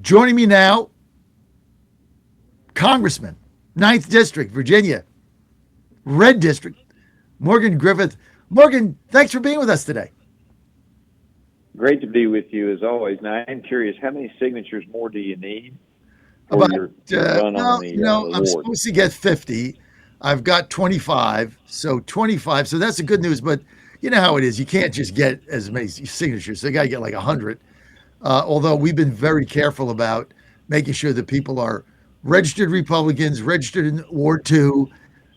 Joining me now, Congressman, Ninth District, Virginia, Red District, Morgan Griffith. Morgan, thanks for being with us today. Great to be with you as always. Now, I'm curious, how many signatures more do you need for About, your run on well, the I'm award? supposed to get 50. I've got 25. So 25. So that's the good news. But you know how it is. You can't just get as many signatures. So you got to get like 100. Although we've been very careful about making sure that people are registered Republicans, registered in Ward 2.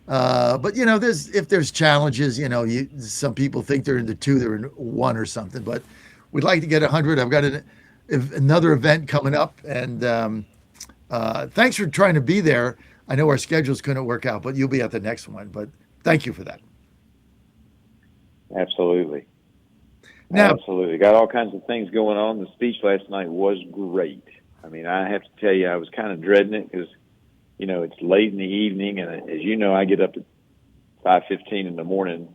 But if there's challenges, some people think they're in the 2, they're in 1 or something. But we'd like to get 100. I've got another event coming up, and thanks for trying to be there. I know our schedules couldn't work out, but you'll be at the next one. But thank you for that. Absolutely. Now, Absolutely. Got all kinds of things going on. The speech last night was great. I mean, I have to tell you, I was kind of dreading it because, it's late in the evening, and as you know, I get up at 5:15 in the morning,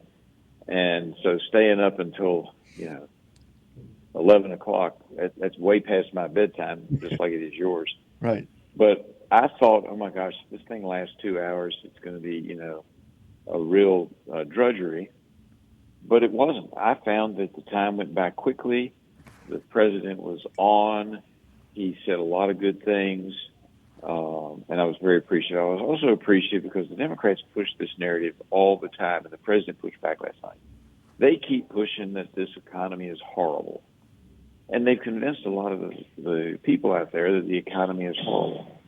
and so staying up until 11 o'clock, that's way past my bedtime, just like it is yours. right. But I thought, oh my gosh, this thing lasts 2 hours. It's going to be, a real drudgery. But it wasn't. I found that the time went by quickly. The president was on. He said a lot of good things. And I was very appreciative. I was also appreciative because the Democrats push this narrative all the time, and the president pushed back last night. They keep pushing that this economy is horrible. And they've convinced a lot of the people out there that the economy is horrible.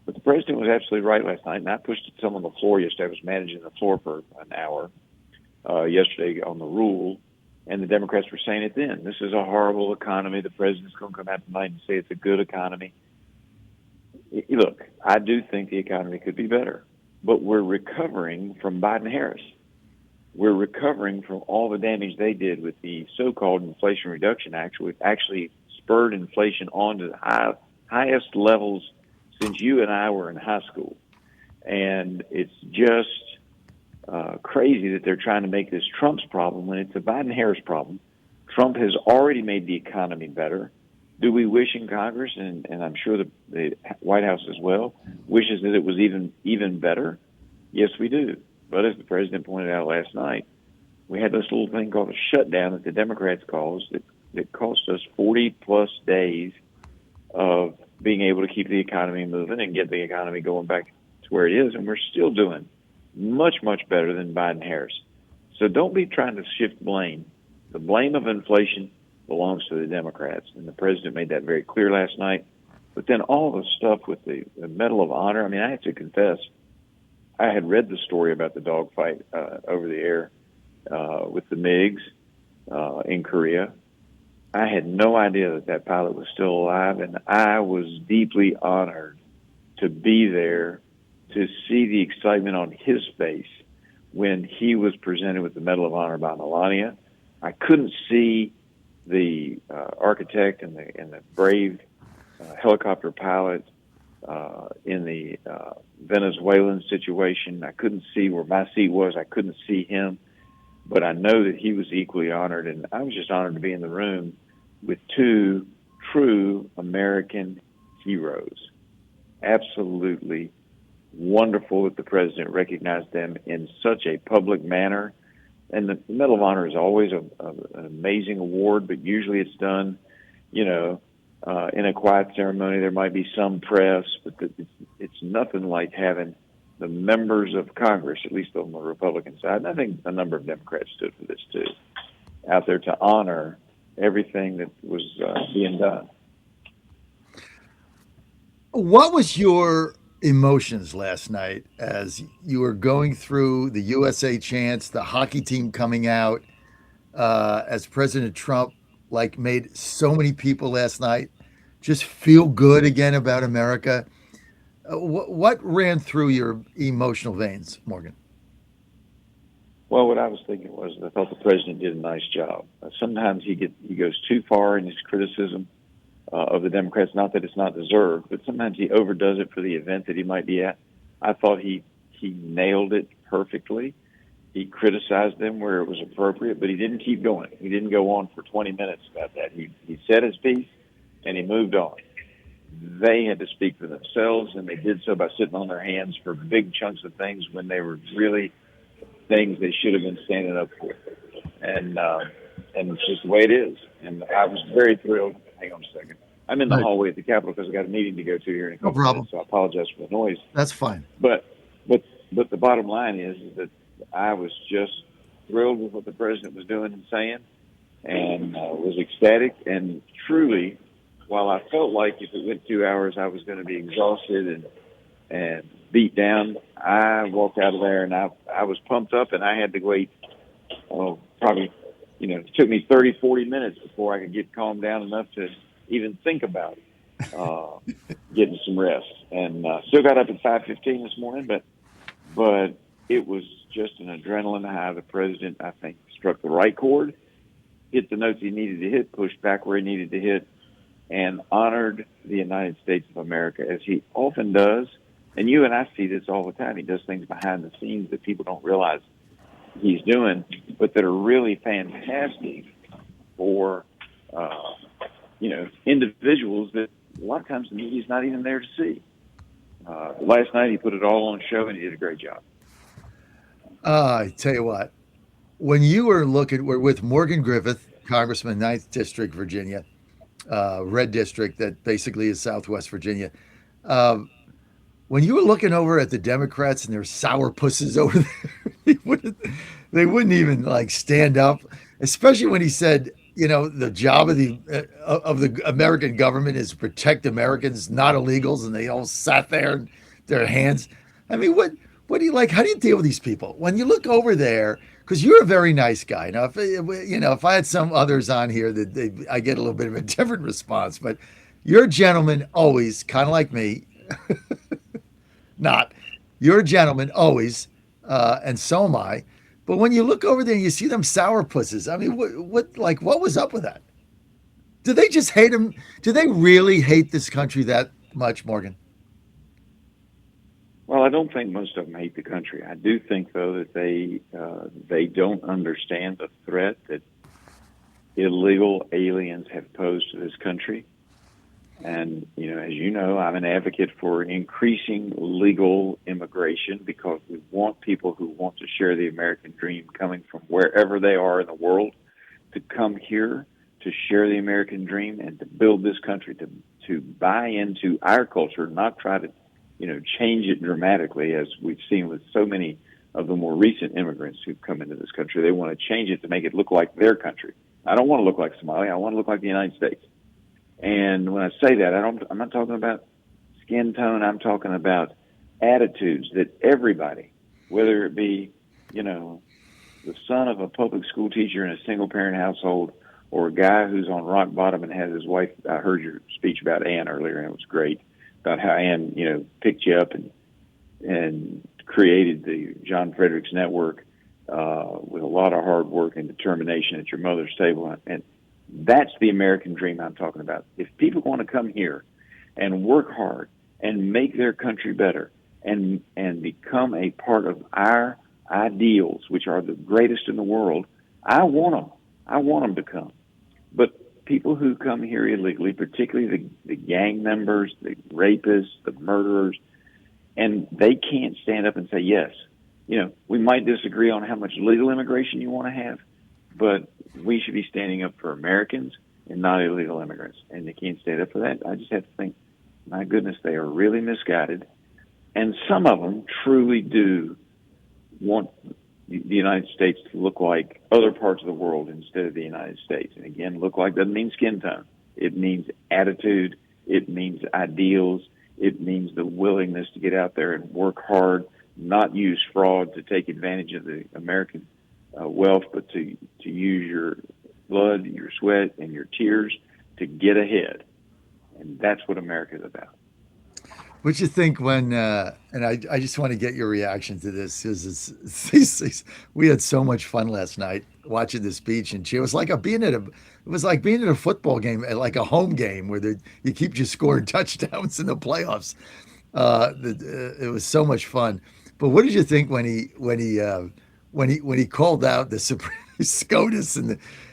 But the president was absolutely right last night, and I pushed it some on the floor yesterday. I was managing the floor for an hour yesterday on the rule, and the Democrats were saying it then. This is a horrible economy. The president's going to come out tonight and say it's a good economy. Look, I do think the economy could be better, but we're recovering from Biden-Harris. We're recovering from all the damage they did with the so-called Inflation Reduction Act, which actually spurred inflation on to the highest levels since you and I were in high school. And it's just crazy that they're trying to make this Trump's problem when it's a Biden-Harris problem. Trump has already made the economy better. Do we wish in Congress, and I'm sure the White House as well, wishes that it was even better? Yes, we do. But as the president pointed out last night, we had this little thing called a shutdown that the Democrats caused that cost us 40-plus days of being able to keep the economy moving and get the economy going back to where it is, and we're still doing much, much better than Biden-Harris. So don't be trying to shift blame. The blame of inflation belongs to the Democrats, and the president made that very clear last night. But then all the stuff with the Medal of Honor, I mean, I have to confess, I had read the story about the dogfight over the air with the MiGs in Korea. I had no idea that pilot was still alive, and I was deeply honored to be there to see the excitement on his face when he was presented with the Medal of Honor by Melania. I couldn't see the architect and the brave helicopter pilot in the Venezuelan situation. I couldn't see where my seat was. I couldn't see him, but I know that he was equally honored, and I was just honored to be in the room with two true American heroes. Absolutely wonderful that the president recognized them in such a public manner. And the Medal of Honor is always an amazing award, but usually it's done, in a quiet ceremony. There might be some press, but it's nothing like having the members of Congress, at least on the Republican side, and I think a number of Democrats stood for this too, out there to honor everything that was being done. What was your emotions last night as you were going through the USA chants, the hockey team coming out, as President Trump made so many people last night just feel good again about America? What ran through your emotional veins, Morgan? Well, what I was thinking was I thought the president did a nice job. Sometimes he goes too far in his criticism of the Democrats. Not that it's not deserved, but sometimes he overdoes it for the event that he might be at. I thought he nailed it perfectly. He criticized them where it was appropriate, but he didn't keep going. He didn't go on for 20 minutes about that. He said his piece, and he moved on. they had to speak for themselves, and they did so by sitting on their hands for big chunks of things when they were really things they should have been standing up for. And it's just the way it is. And I was very thrilled. Hang on a second. I'm in the Right. hallway at the Capitol because I got a meeting to go to here in a No couple of problem. minutes. So I apologize for the noise. That's fine. But but but the bottom line is that I was just thrilled with what the president was doing and saying, and was ecstatic. And truly, while I felt like if it went 2 hours, I was going to be exhausted and beat down, I walked out of there and I was pumped up, and I had to wait. Probably, it took me 30, 40 minutes before I could get calmed down enough to even think about getting some rest. And still got up at 5:15 this morning, but it was just an adrenaline high. The president, I think, struck the right chord, hit the notes he needed to hit, pushed back where he needed to hit, and honored the United States of America, as he often does. And you and I see this all the time. He does things behind the scenes that people don't realize he's doing, but that are really fantastic for, individuals that a lot of times the media's not even there to see. Last night he put it all on show, and he did a great job. I tell you what, when you we're with Morgan Griffith, Congressman, 9th District, Virginia, red district that basically is Southwest Virginia. When you were looking over at the Democrats and their sour pusses over there, they wouldn't even like stand up, especially when he said, the job of the American government is to protect Americans, not illegals, and they all sat there in their hands. I mean, what do you like? How do you deal with these people when you look over there? Because you're a very nice guy. Now, if I had some others on here, I get a little bit of a different response. But you're a gentleman always, kind of like me. Not, you're a gentleman always, and so am I. But when you look over there and you see them sourpusses, I mean, what was up with that? Do they just hate him? Do they really hate this country that much, Morgan? Well, I don't think most of them hate the country. I do think, though, that they don't understand the threat that illegal aliens have posed to this country. And, as you know, I'm an advocate for increasing legal immigration because we want people who want to share the American dream coming from wherever they are in the world to come here to share the American dream and to build this country, to buy into our culture, not try to, change it dramatically as we've seen with so many of the more recent immigrants who've come into this country. They want to change it to make it look like their country. I don't want to look like Somalia. I want to look like the United States. And when I say that, I'm not talking about skin tone. I'm talking about attitudes that everybody, whether it be, the son of a public school teacher in a single parent household or a guy who's on rock bottom and has his wife. I heard your speech about Ann earlier, and it was great about how Ann, picked you up and created the John Fredericks Network with a lot of hard work and determination at your mother's table. And that's the American dream I'm talking about. If people want to come here and work hard and make their country better and become a part of our ideals, which are the greatest in the world, I want them. I want them to come. But people who come here illegally, particularly the gang members, the rapists, the murderers, and they can't stand up and say, yes, we might disagree on how much legal immigration you want to have, but we should be standing up for Americans and not illegal immigrants. And they can't stand up for that. I just have to think, my goodness, they are really misguided. And some of them truly do want the United States to look like other parts of the world instead of the United States. And again, look like doesn't mean skin tone. It means attitude. It means ideals. It means the willingness to get out there and work hard, not use fraud to take advantage of the American wealth, but to use your blood, your sweat, and your tears to get ahead. And that's what America's about. What you think when, and I just want to get your reaction to this because we had so much fun last night watching this speech, and it was like being at a football game, like a home game where you keep just scoring touchdowns in the playoffs. It was so much fun. But what did you think when he called out the Supreme SCOTUS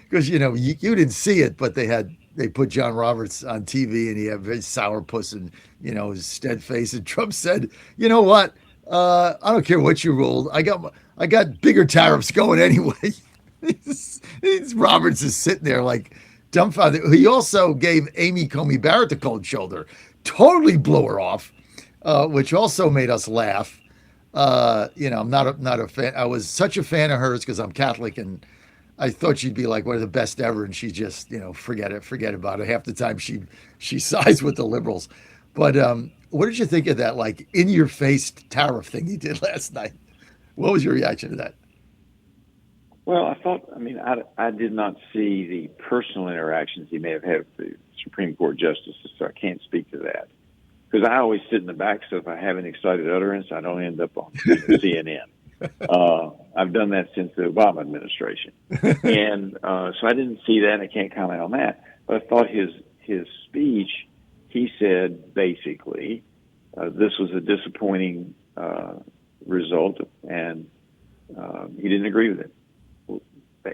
because you didn't see it, but they had they put John Roberts on TV, and he had very sourpuss and his stead face. And Trump said, "You know what? I don't care what you ruled. I got bigger tariffs going anyway." Roberts is sitting there like dumbfounded. He also gave Amy Comey Barrett the cold shoulder, totally blew her off, which also made us laugh. I'm not a fan. I was such a fan of hers because I'm Catholic, and I thought she'd be like one of the best ever, and she just forget about it. Half the time she sides with the liberals. But what did you think of that like in your face tariff thing he did last night? What was your reaction to that? Well, I did not see the personal interactions he may have had with the Supreme Court justices, so I can't speak to that. Because I always sit in the back, so if I have an excited utterance, I don't end up on CNN. I've done that since the Obama administration. And so I didn't see that. I can't comment on that. But I thought his speech, he said basically, this was a disappointing result, and he didn't agree with it.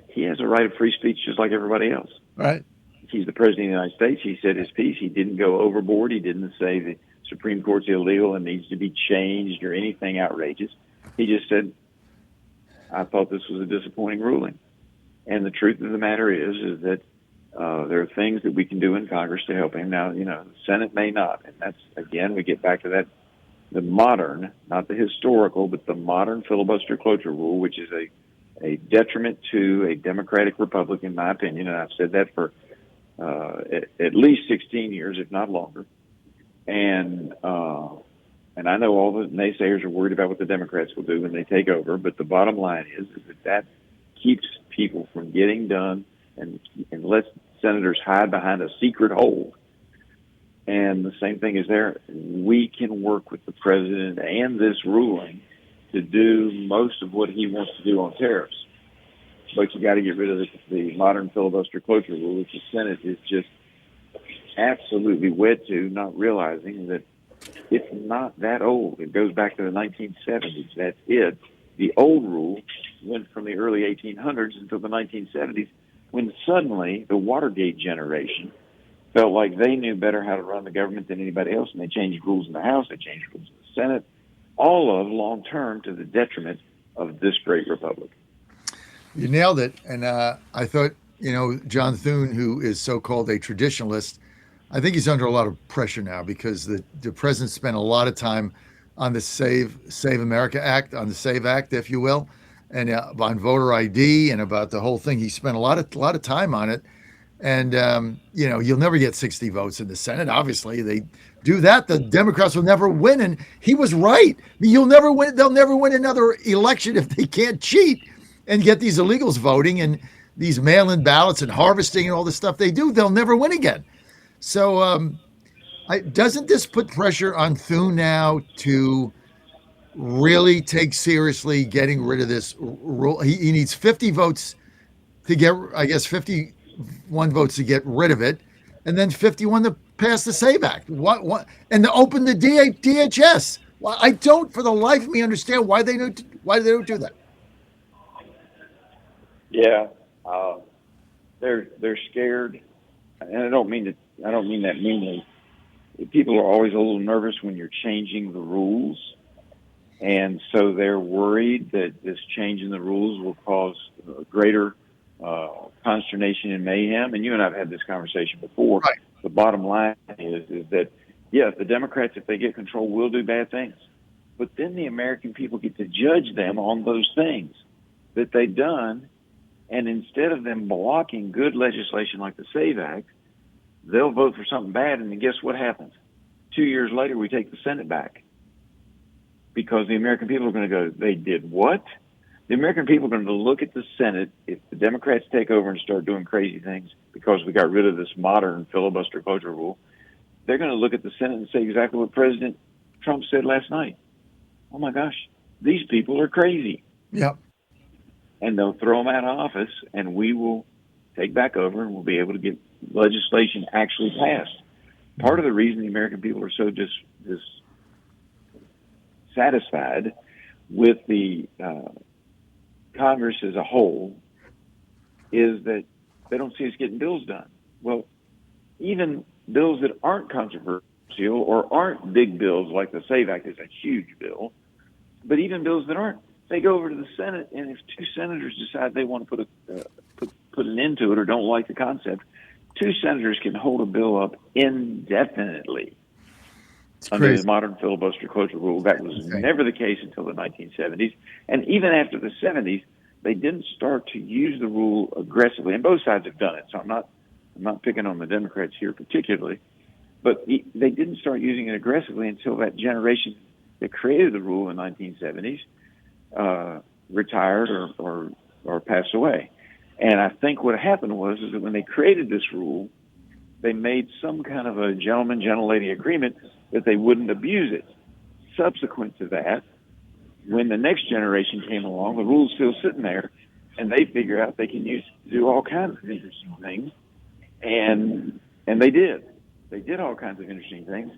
He has a right of free speech just like everybody else. Right. He's the president of the United States. He said his piece. He didn't go overboard. He didn't say the Supreme Court's illegal and needs to be changed or anything outrageous. He just said, I thought this was a disappointing ruling. And the truth of the matter is that there are things that we can do in Congress to help him. Now, the Senate may not. And that's, again, we get back to that, the modern, not the historical, but the modern filibuster cloture rule, which is a detriment to a democratic republic, in my opinion. And I've said that for at least 16 years, if not longer. And I know all the naysayers are worried about what the Democrats will do when they take over, but the bottom line is that keeps people from getting done and lets senators hide behind a secret hold. And the same thing is there. We can work with the president and this ruling to do most of what he wants to do on tariffs. But you got to get rid of the modern filibuster cloture rule, which the Senate is just absolutely wed to, not realizing that it's not that old. It goes back to the 1970s. That's it. The old rule went from the early 1800s until the 1970s, when suddenly the Watergate generation felt like they knew better how to run the government than anybody else, and they changed rules in the House, they changed rules in the Senate, all of long-term to the detriment of this great republic. You nailed it. And I thought, John Thune, who is so-called a traditionalist, I think he's under a lot of pressure now because the president spent a lot of time on the Save America Act, on the SAVE Act, if you will, and on voter ID and about the whole thing. He spent a lot of time on it. And, you'll never get 60 votes in the Senate. Obviously, they do that. The Democrats will never win. And he was right. You'll never win. They'll never win another election if they can't cheat and get these illegals voting and these mail-in ballots and harvesting and all the stuff they do. They'll never win again. So doesn't this put pressure on Thune now to really take seriously getting rid of this rule? He needs 50 votes to get, I guess, 51 votes to get rid of it, and then 51 to pass the SAVE Act. What? And to open the DHS. Well, I don't, for the life of me, understand why they don't do that. Yeah, they're scared, and I don't mean that meanly. People are always a little nervous when you're changing the rules, and so they're worried that this change in the rules will cause greater consternation and mayhem. And you and I have had this conversation before. Right. The bottom line is that, yes, the Democrats, if they get control, will do bad things. But then the American people get to judge them on those things that they've done. And instead of them blocking good legislation like the SAVE Act, they'll vote for something bad. And then guess what happens? 2 years later, we take the Senate back. Because the American people are going to go, they did what? The American people are going to look at the Senate, if the Democrats take over and start doing crazy things because we got rid of this modern filibuster cloture rule, they're going to look at the Senate and say exactly what President Trump said last night. Oh, my gosh, these people are crazy. Yep. And they'll throw them out of office, and we will take back over, and we'll be able to get legislation actually passed. Part of the reason the American people are so dissatisfied with the Congress as a whole is that they don't see us getting bills done. Well, even bills that aren't controversial or aren't big bills, like the SAVE Act is a huge bill, but even bills that aren't, they go over to the Senate, and if two senators decide they want to put an end to it or don't like the concept, two senators can hold a bill up indefinitely. Under the modern filibuster cloture rule. That was never the case until the 1970s. And even after the 70s, they didn't start to use the rule aggressively. And both sides have done it, so I'm not picking on the Democrats here particularly. But they didn't start using it aggressively until that generation that created the rule in the 1970s retired or passed away. And I think what happened was that when they created this rule, they made some kind of a gentleman, gentlelady agreement that they wouldn't abuse it. Subsequent to that, when the next generation came along, the rule's still sitting there, and they figure out they can do all kinds of interesting things, and they did. They did all kinds of interesting things,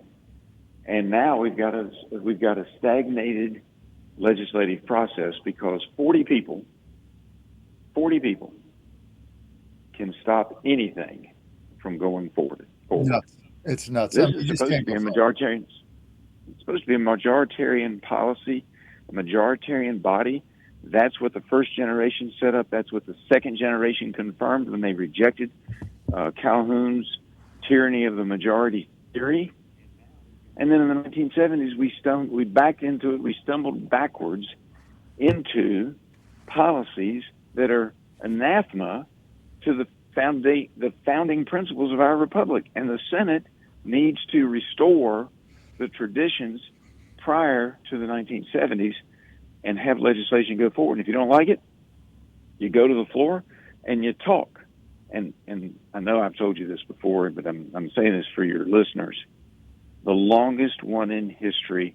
and now we've got a stagnated legislative process because 40 people can stop anything from going forward. Nuts. It's nuts. This is supposed to be a majoritarian. It's supposed to be a majoritarian policy, a majoritarian body. That's what the first generation set up. That's what the second generation confirmed when they rejected Calhoun's tyranny of the majority theory. And then in the 1970s, we backed into it. We stumbled backwards into policies that are anathema to the founding principles of our republic. And the Senate needs to restore the traditions prior to the 1970s and have legislation go forward. And if you don't like it, you go to the floor and you talk. And I know I've told you this before, but I'm saying this for your listeners. The longest one in history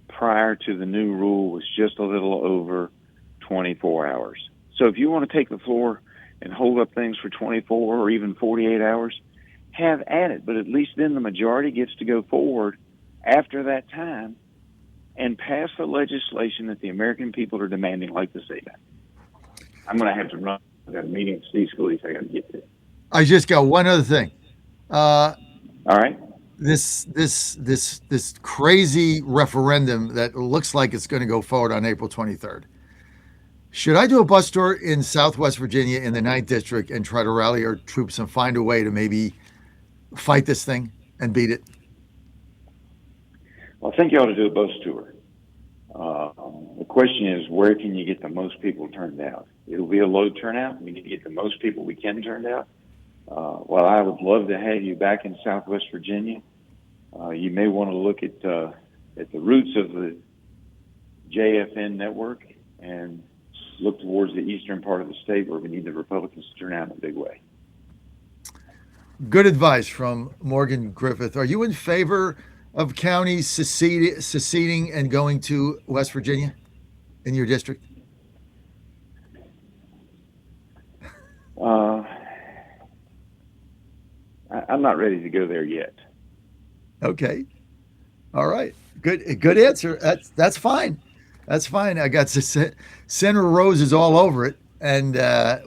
prior to the new rule was just a little over 24 hours. So if you want to take the floor and hold up things for 24 or even 48 hours, have at it. But at least then the majority gets to go forward after that time and pass the legislation that the American people are demanding, like the SAVE Act. I'm going to have to run. I've got a meeting at Steve Scalise I got to get to. I just got one other thing. All right. This crazy referendum that looks like it's going to go forward on April 23rd. Should I do a bus tour in Southwest Virginia in the 9th District and try to rally our troops and find a way to maybe fight this thing and beat it? Well, I think you ought to do a bus tour. The question is, where can you get the most people turned out? It'll be a low turnout. We need to get the most people we can turned out. Well, I would love to have you back in Southwest Virginia. You may want to look at the roots of the JFN network and look towards the eastern part of the state where we need the Republicans to turn out in a big way. Good advice from Morgan Griffith. Are you in favor of counties seceding and going to West Virginia in your district? I'm not ready to go there yet. Okay. All right. Good answer. That's fine. That's fine. I got Senator Rose all over it, and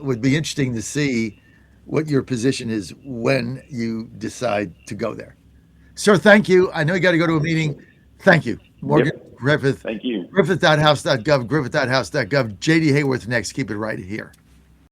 would be interesting to see what your position is when you decide to go there. Sir, thank you. I know you got to go to a meeting. Thank you. Morgan Griffith. Thank you. Griffith.house.gov, Griffith.house.gov. J.D. Hayworth next. Keep it right here.